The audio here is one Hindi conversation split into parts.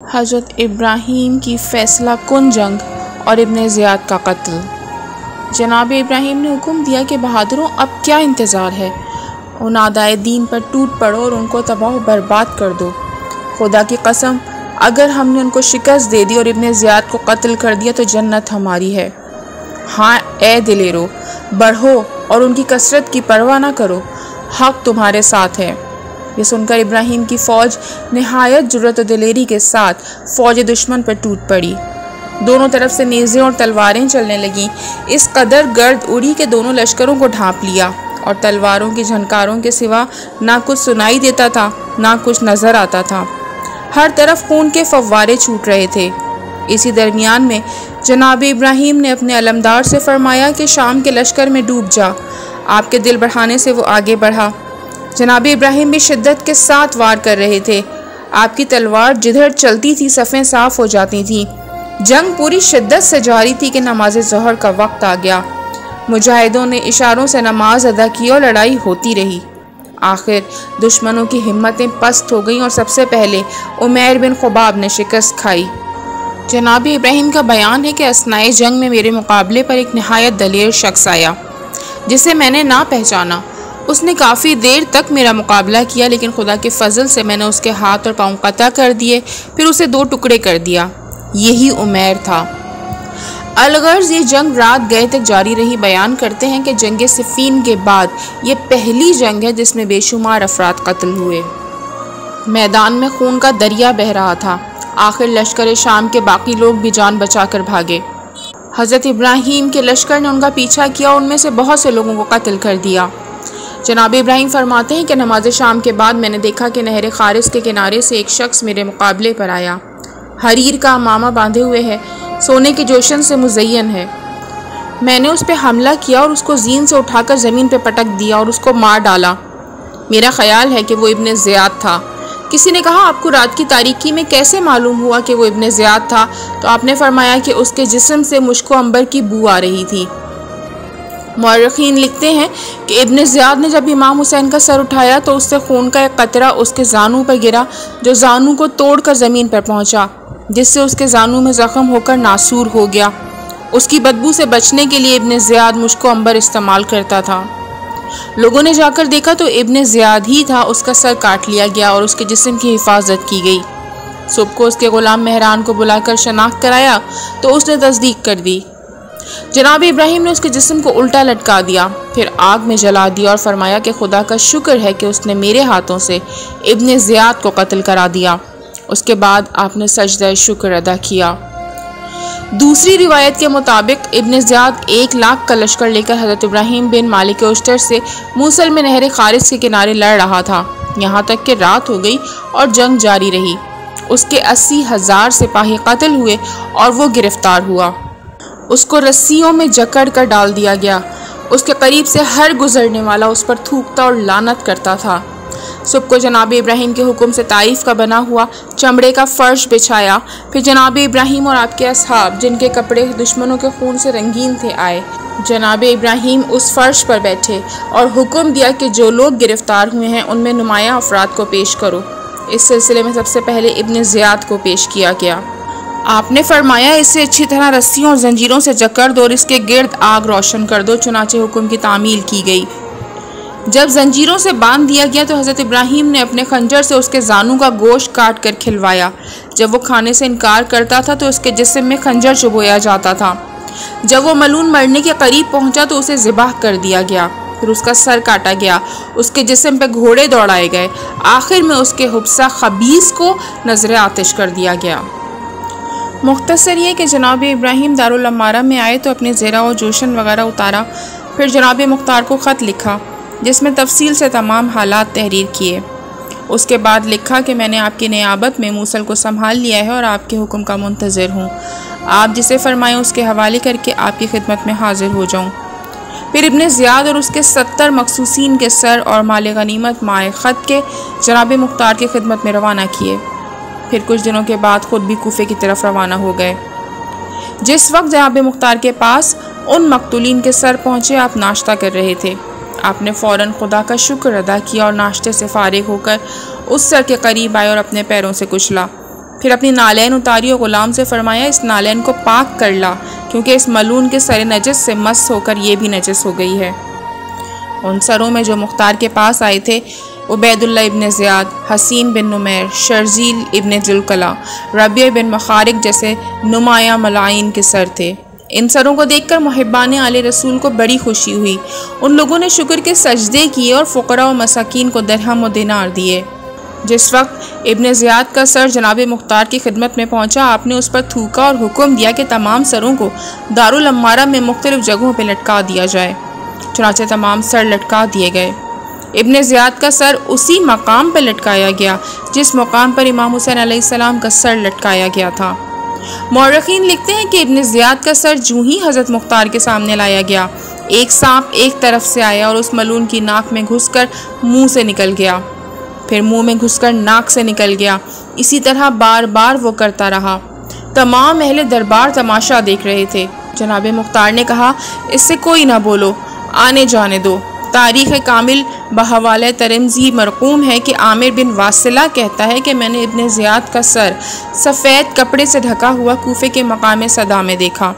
हज़रत इब्राहीम की फ़ैसला कुन जंग और इब्न ज़ियाद का कत्ल। जनाब इब्राहीम ने हुक्म दिया कि बहादुरों, अब क्या इंतज़ार है, उन आदाए दीन पर टूट पड़ो और उनको तबाह बर्बाद कर दो। खुदा की कसम, अगर हमने उनको शिकस्त दे दी और इब्न ज़ियाद को कत्ल कर दिया तो जन्नत हमारी है। हाँ ए दिलेरो, बढ़ो और उनकी कसरत की परवाह ना करो, हक़ तुम्हारे साथ है। ये सुनकर इब्राहीम की फ़ौज नहायत जुर्रत और दिलेरी के साथ फ़ौज दुश्मन पर टूट पड़ी। दोनों तरफ से नेज़ें और तलवारें चलने लगीं। इस कदर गर्द उड़ी के दोनों लश्करों को ढांप लिया और तलवारों की झनकारों के सिवा ना कुछ सुनाई देता था, ना कुछ नज़र आता था। हर तरफ खून के फव्वारे छूट रहे थे। इसी दरमियान में जनाब इब्राहीम ने अपने अलमदार से फरमाया कि शाम के लश्कर में डूब जा। आपके दिल बढ़ाने से वो आगे बढ़ा। जनाब इब्राहीम भी शिद्दत के साथ वार कर रहे थे। आपकी तलवार जिधर चलती थी सफ़ें साफ हो जाती थीं। जंग पूरी शिद्दत से जारी थी कि नमाज ज़ोहर का वक्त आ गया। मुजाहिदों ने इशारों से नमाज अदा की और लड़ाई होती रही। आखिर दुश्मनों की हिम्मतें पस्त हो गईं और सबसे पहले उमैर बिन खुबाब ने शिकस्त खाई। जनाब इब्राहीम का बयान है कि असनाए जंग में मेरे मुकाबले पर एक नहायत दलेर शख्स आया जिसे मैंने ना पहचाना। उसने काफ़ी देर तक मेरा मुकाबला किया, लेकिन खुदा के फजल से मैंने उसके हाथ और पाँव कता कर दिए, फिर उसे 2 टुकड़े कर दिया। यही उमैर था। अलगर्ज ये जंग रात गए तक जारी रही। बयान करते हैं कि जंग सिफ़ीन के बाद ये पहली जंग है जिसमें बेशुमार अफराद कत्ल हुए। मैदान में खून का दरिया बह रहा था। आखिर लश्कर शाम के बाकी लोग भी जान बचाकर भागे। हज़रत इब्राहीम के लश्कर ने उनका पीछा किया, उनमें से बहुत से लोगों को कत्ल कर दिया। जनाब इब्राहीम फरमाते हैं कि नमाज शाम के बाद मैंने देखा कि नहर खारिस के किनारे से एक शख्स मेरे मुकाबले पर आया। हरीर का अमामा बांधे हुए है, सोने के जोशन से मुज़य्यन है। मैंने उस पर हमला किया और उसको जीन से उठाकर ज़मीन पर पटक दिया और उसको मार डाला। मेरा ख्याल है कि वो इब्न ज़ियाद था। किसी ने कहा, आपको रात की तारीकी में कैसे मालूम हुआ कि वो इब्न ज़ियाद था? तो आपने फरमाया कि उसके जिस्म से मुश्को अंबर की बू आ रही थी। मौरखीन लिखते हैं कि इब्न ज़ियाद ने जब इमाम हुसैन का सर उठाया तो उससे खून का एक कतरा उसके जानू पर गिरा, जो जानू को तोड़कर ज़मीन पर पहुंचा, जिससे उसके जानू में ज़ख्म होकर नासूर हो गया। उसकी बदबू से बचने के लिए इब्न ज़ियाद मुश्को अंबर इस्तेमाल करता था। लोगों ने जाकर देखा तो इब्न ज़ियाद ही था। उसका सर काट लिया गया और उसके जिस्म की हिफाजत की गई। सुबह को उसके ग़ुलाम मेहरान को बुलाकर शनाख्त कराया तो उसने तस्दीक कर दी। जनाब इब्राहीम ने उसके जिस्म को उल्टा लटका दिया, फिर आग में जला दिया और फरमाया कि खुदा का शुक्र है कि उसने मेरे हाथों से इब्न ज़ियाद को कत्ल करा दिया। उसके बाद आपने सजदा शुक्र अदा किया। दूसरी रिवायत के मुताबिक इब्न ज़ियाद 1 लाख का लश्कर लेकर हज़रत इब्राहीम बिन मालिक उश्तर से मूसल में नहर खारिस के किनारे लड़ रहा था, यहाँ तक कि रात हो गई और जंग जारी रही। उसके 80,000 सिपाही कत्ल हुए और वो गिरफ्तार हुआ। उसको रस्सियों में जकड़ कर डाल दिया गया। उसके करीब से हर गुजरने वाला उस पर थूकता और लानत करता था। सुबह को जनाब इब्राहीम के हुक्म से ताइफ का बना हुआ चमड़े का फर्श बिछाया। फिर जनाब इब्राहीम और आपके असहाब, जिनके कपड़े दुश्मनों के खून से रंगीन थे, आए। जनाब इब्राहीम उस फर्श पर बैठे और हुक्म दिया कि जो लोग गिरफ्तार हुए हैं उनमें नुमाया अफराद को पेश करो। इस सिलसिले में सबसे पहले इब्न ज़ियाद को पेश किया गया। आपने फरमाया, इसे अच्छी तरह रस्सियों और जंजीरों से जकड़ दो और इसके गिर्द आग रोशन कर दो। चुनाचे हुक्म की तामील की गई। जब जंजीरों से बांध दिया गया तो हज़रत इब्राहीम ने अपने खंजर से उसके जानू का गोश्त काट कर खिलवाया। जब वो खाने से इनकार करता था तो उसके जिस्म में खंजर चुभोया जाता था। जब वो मलून मरने के करीब पहुंचा तो उसे ज़िबाह कर दिया गया। फिर उसका सर काटा गया। उसके जिस्म पे घोड़े दौड़ाए गए। आखिर में उसके हुब्सा खबीस को नजर आतिश कर दिया गया। मुख्तसर ये कि जनाब इब्राहीम दारुल अमारा में आए तो अपने ज़ेरा और जोशन वगैरह उतारा। फिर जनाब मुख्तार को ख़त लिखा जिसमें तफसील से तमाम हालात तहरीर किए। उसके बाद लिखा कि मैंने आपकी नियाबत में मूसल को संभाल लिया है और आपके हुक्म का मुंतज़िर हूँ। आप जिसे फरमाएं उसके हवाले करके आपकी खिदमत में हाजिर हो जाऊँ। फिर इब्न ज़ियाद और उसके 70 मखसूसीन के सर और माल गनीमत माए ख़त के जनाब मुख्तार की खिदमत में रवाना किए। फिर कुछ दिनों के बाद ख़ुद भी कूफे की तरफ रवाना हो गए। जिस वक्त जनाब मुख्तार के पास उन मकतूलीन के सर पहुँचे, आप नाश्ता कर रहे थे। आपने फ़ौरन खुदा का शुक्र अदा किया और नाश्ते से फारिग होकर उस सर के करीब आए और अपने पैरों से कुचला। फिर अपनी नालैन उतारी और गुलाम से फरमाया, इस नालैन को पाक कर ला, क्योंकि इस मलून के सर नजस से मस होकर ये भी नजस हो गई है। उन सरों में जो मुख्तार के पास आए थे उबैदुल्लाह इब्न ज़ियाद, हसीन बिन नुमैर, शर्जील इब्न जुलकला, रबिया बिन मखारिक जैसे नुमाया मलाइन के सर थे। इन सरों को देखकर मुहिब्बान आले रसूल को बड़ी खुशी हुई। उन लोगों ने शुक्र के सजदे किए और फ़ुक़रा व मसाकीन को दरहम व दिनार दिए। जिस वक्त इब्न ज़ियाद का सर जनाब मुख्तार की खिदमत में पहुंचा, आपने उस पर थूका और हुक्म दिया कि तमाम सरों को दारुल अम्मारा में मुख्तलिफ जगहों पर लटका दिया जाए। चुनांचे तमाम सर लटका दिए गए। इब्न ज़ियाद का सर उसी मकाम पर लटकाया गया जिस मकाम पर इमाम हुसैन अलैहिस्सलाम का सर लटकाया गया था। मौरखीन लिखते हैं कि इब्न ज़ियाद का सर जूं ही हज़रत मुख्तार के सामने लाया गया, एक सांप एक तरफ से आया और उस मलून की नाक में घुसकर मुंह से निकल गया, फिर मुंह में घुसकर नाक से निकल गया। इसी तरह बार बार वो करता रहा। तमाम अहले दरबार तमाशा देख रहे थे। जनाब मुख्तार ने कहा, इससे कोई ना बोलो, आने जाने दो। तारीख़ कामिल बहवाले तरमज़ी मरकूम है कि आमिर बिन वासिला कहता है कि मैंने इब्न ज़ियाद का सर सफ़ेद कपड़े से ढका हुआ कूफे के मकाम सदा में देखा।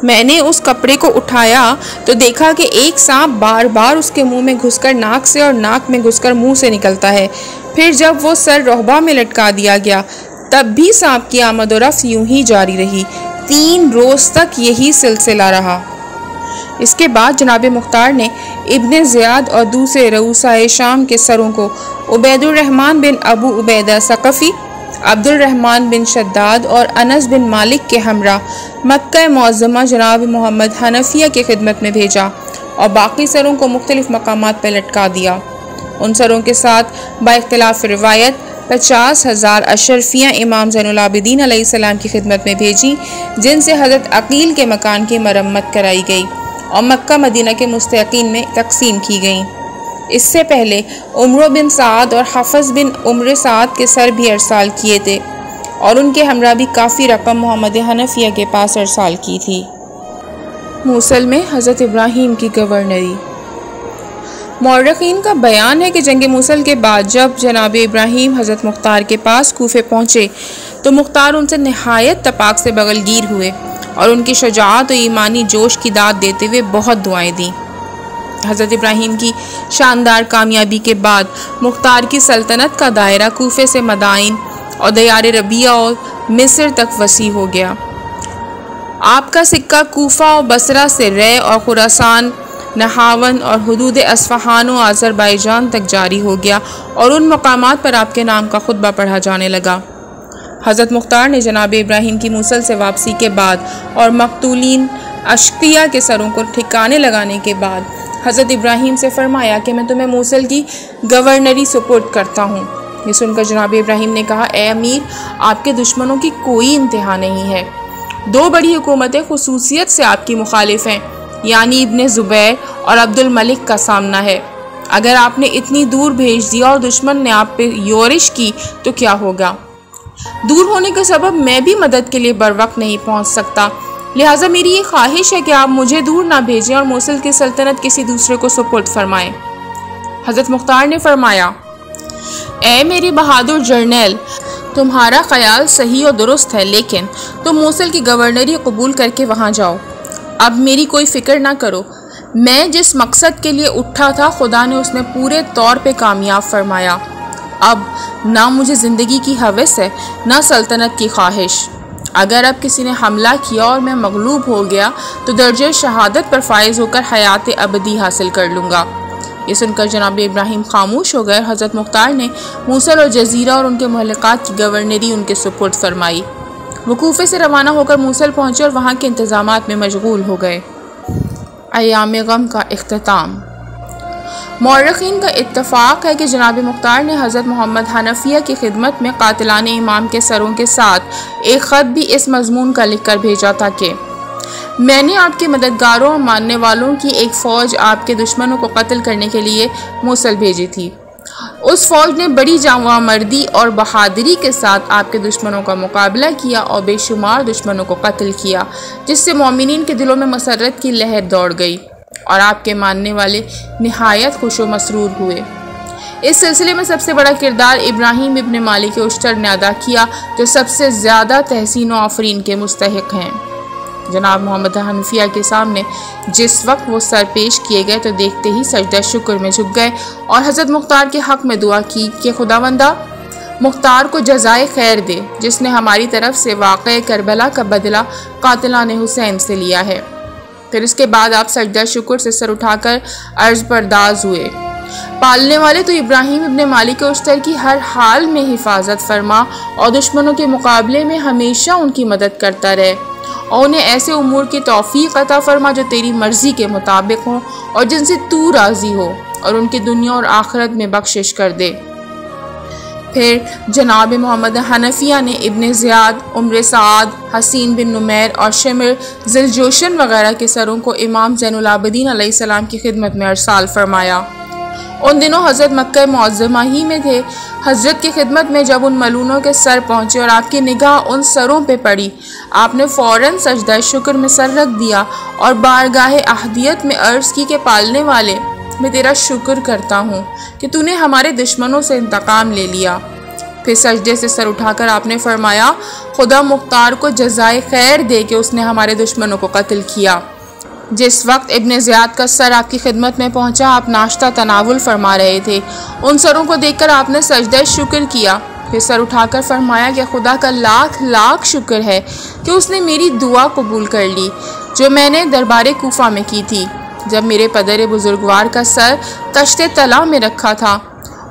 मैंने उस कपड़े को उठाया तो देखा कि एक सांप बार बार उसके मुंह में घुसकर नाक से और नाक में घुसकर मुंह से निकलता है। फिर जब वो सर रोहबा में लटका दिया गया तब भी सांप की आमद और रफ्त यूं ही जारी रही। 3 रोज़ तक यही सिलसिला रहा। इसके बाद जनाब मुख्तार ने इब्न ज़ियाद और दूसरे रऊसाए शाम के सरों को उबैदुर्रहमान बिन अबू उबैदा सकफ़ी, अब्दुर्रहमान बिन शद्दाद और अनस बिन मालिक के हमरा मक्का मुअज़्ज़मा जनाब मोहम्मद हनफिया की खिदमत में भेजा और बाकी सरों को मुख्तलिफ मकामात पर लटका दिया। उन सरों के साथ बाइख्तिलाफ़ रिवायत 50,000 अशरफियाँ इमाम ज़ैनुल आबिदीन अलैहिस्सलाम की खिदमत में भेजी, जिनसे हज़रत अकील के मकान की मरम्मत कराई गई और मक्का मदीना के मुस्तकीन में तकसीम की गई। इससे पहले उम्र बिन साद और हफ़ज़ बिन उम्र साद के सर भी अरसाल किए थे और उनके हमरा भी काफ़ी रकम मोहम्मद हनफिया के पास अरसाल की थी। मूसल में हज़रत इब्राहीम की गवर्नरी। मौरखीन का बयान है कि जंग मूसल के बाद जब जनाब इब्राहीम हज़रत मुख्तार के पास कूफे पहुँचे तो मुख्तार उनसे नहायत तपाक से बगलगीर हुए और उनकी शजाअत और ईमानी जोश की दाद देते हुए बहुत दुआएं दी। हज़रत इब्राहीम की शानदार कामयाबी के बाद मुख्तार की सल्तनत का दायरा कूफे से मदाइन और दयार रबिया और मिस्र तक वसी हो गया। आपका सिक्का कूफा और बसरा से रे और खुरासान, नहावन और हुदूद अस्फ़हान और अज़रबैजान तक जारी हो गया और उन मकामात पर आपके नाम का खुतबा पढ़ा जाने लगा। हज़रत मुख्तार ने जनाब इब्राहीम की मूसल से वापसी के बाद और मकतूलीन अश्किया के सरों को ठिकाने लगाने के बाद हज़रत इब्राहीम से फरमाया कि मैं तुम्हें मूसल की गवर्नरी सुपुर्द करता हूँ। ये सुनकर जनाब इब्राहीम ने कहा, ए अमीर, आपके दुश्मनों की कोई इंतहा नहीं है। 2 बड़ी हुकूमतें खुसूसियत से आपकी मुखालिफ हैं, यानी इब्न ज़ुबैर और अब्दुल मलिक का सामना है। अगर आपने इतनी दूर भेज दिया और दुश्मन ने आप पे योरिश की तो क्या होगा? दूर होने के सबब मैं भी मदद के लिए बरवक्त नहीं पहुंच सकता, लिहाजा मेरी ये ख्वाहिश है कि आप मुझे दूर ना भेजें और मूसल की सल्तनत किसी दूसरे को सुपुर्द फरमाएं। हज़रत मुख्तार ने फरमाया, ए मेरी बहादुर जर्नैल, तुम्हारा ख्याल सही और दुरुस्त है, लेकिन तुम मूसल की गवर्नरी कबूल करके वहाँ जाओ। अब मेरी कोई फ़िक्र ना करो। मैं जिस मकसद के लिए उठा था खुदा ने उसमें पूरे तौर पे कामयाब फरमाया। अब ना मुझे ज़िंदगी की हवस है ना सल्तनत की ख्वाहिश। अगर अब किसी ने हमला किया और मैं मगलूब हो गया तो दर्जे शहादत पर फायज़ होकर हयात अबदी हासिल कर लूँगा। ये सुनकर जनाब इब्राहीम खामोश हो गए। हज़रत मुख्तार ने मूसल और जजीरा और उनके मुहल्लक़ात की गवर्नरी उनके सुपुर्द फरमाई। वो कूफे से रवाना होकर मूसल पहुँचे और वहाँ के इंतज़ामात में मशगूल हो गए। अय्याम गम का इख्तिताम। मौरखीन का इत्तफ़ाक़ है कि जनाब मुख्तार ने हज़रत मोहम्मद हनफिया की खिदमत में कातिलाने इमाम के सरों के साथ एक ख़त भी इस मज़मून का लिख कर भेजा था कि मैंने आपके मददगारों और मानने वालों की एक फ़ौज आपके दुश्मनों को कत्ल करने के लिए मूसल भेजी थी। उस फ़ौज ने बड़ी जावामर्दी और बहादुरी के साथ आपके दुश्मनों का मुकाबला किया और बेशुमार दुश्मनों को कत्ल किया, जिससे मोमिनीन के दिलों में मसरत की लहर दौड़ गई और आपके मानने वाले निहायत खुश व मसरूर हुए। इस सिलसिले में सबसे बड़ा किरदार इब्राहिम इब्न मालिक उश्तर ने अदा किया, जो सबसे ज़्यादा तहसीन व आफरीन के मुस्तहिक हैं। जनाब मोहम्मद हनफिया के सामने जिस वक्त वो सर पेश किए गए तो देखते ही सजदा शुक्र में झुक गए और हज़रत मुख्तार के हक़ में दुआ की कि खुदावंदा मुख्तार को जज़ाए खैर दे, जिसने हमारी तरफ से वाक़े करबला का बदला कातिलान हुसैन से लिया है। फिर इसके बाद आप सजदा शुक्र से सर उठाकर अर्ज़ परदाज हुए, पालने वाले तो इब्राहिम इब्न मालिक उश्तर की हर हाल में हिफाजत फरमा और दुश्मनों के मुकाबले में हमेशा उनकी मदद करता रहे और उन्हें ऐसे उमूर की तौफीक अता फरमा जो तेरी मर्ज़ी के मुताबिक हों और जिनसे तू राज़ी हो, और उनकी दुनिया और आखिरत में बख्शिश कर दे। फिर जनाब मोहम्मद हनफिया ने इब्न ज़ियाद, उम्र साद, हसीन बिन नुमैर और शमिर ज़िलजोशन वगैरह के सरों को इमाम ज़ैनुल आबिदीन अलैहिस्सलाम की खिदमत में अरसाल फरमाया। उन दिनों हज़रत मक्का मुअज़्ज़मा ही में थे। हज़रत की खिदमत में जब उन मलूनों के सर पहुँचे और आपकी निगाह उन सरों पे पड़ी, आपने फ़ौरन सजदा शुक्र में सर रख दिया और बारगाह अहदियत में अर्ज़ की कि पालने वाले, मैं तेरा शुक्र करता हूँ कि तूने हमारे दुश्मनों से इंतकाम ले लिया। फिर सजदे से सर उठाकर आपने फरमाया, खुदा मुख्तार को जज़ाए खैर दे कि उसने हमारे दुश्मनों को कत्ल किया। जिस वक्त इब्न ज़ियाद का सर आपकी खिदमत में पहुंचा, आप नाश्ता तनावुल फरमा रहे थे। उन सरों को देखकर आपने सजदा शुक्र किया, फिर सर उठाकर फरमाया कि खुदा का लाख लाख शुक्र है कि उसने मेरी दुआ कबूल कर ली जो मैंने दरबार कूफा में की थी, जब मेरे पदर बुजुर्गवार का सर कश्ते तला में रखा था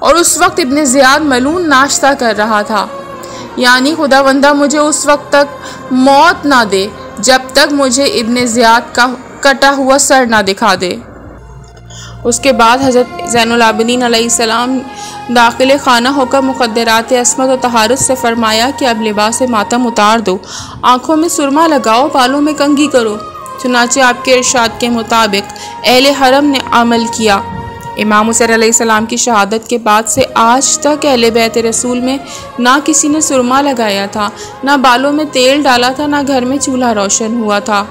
और उस वक्त इब्न ज़ियाद मलून नाश्ता कर रहा था। यानी खुदावंदा मुझे उस वक्त तक मौत ना दे जब तक मुझे इब्न ज़ियाद का कटा हुआ सर ना दिखा दे। उसके बाद हज़रत ज़ैनुल आबिदीन अलैहिस्सलाम दाखिल खाना होकर मुक़द्दरात अस्मत और तहारुत से फ़रमाया कि अब लिबास मातम उतार दो, आँखों में सुरमा लगाओ, बालों में कंघी करो। चुनाचे आपके इरशाद के मुताबिक अहले हरम ने अमल किया। इमाम हुसैन अलैहिस्सलाम की शहादत के बाद से आज तक अहले बैत रसूल में ना किसी ने सुरमा लगाया था, ना बालों में तेल डाला था, ना घर में चूल्हा रोशन हुआ था।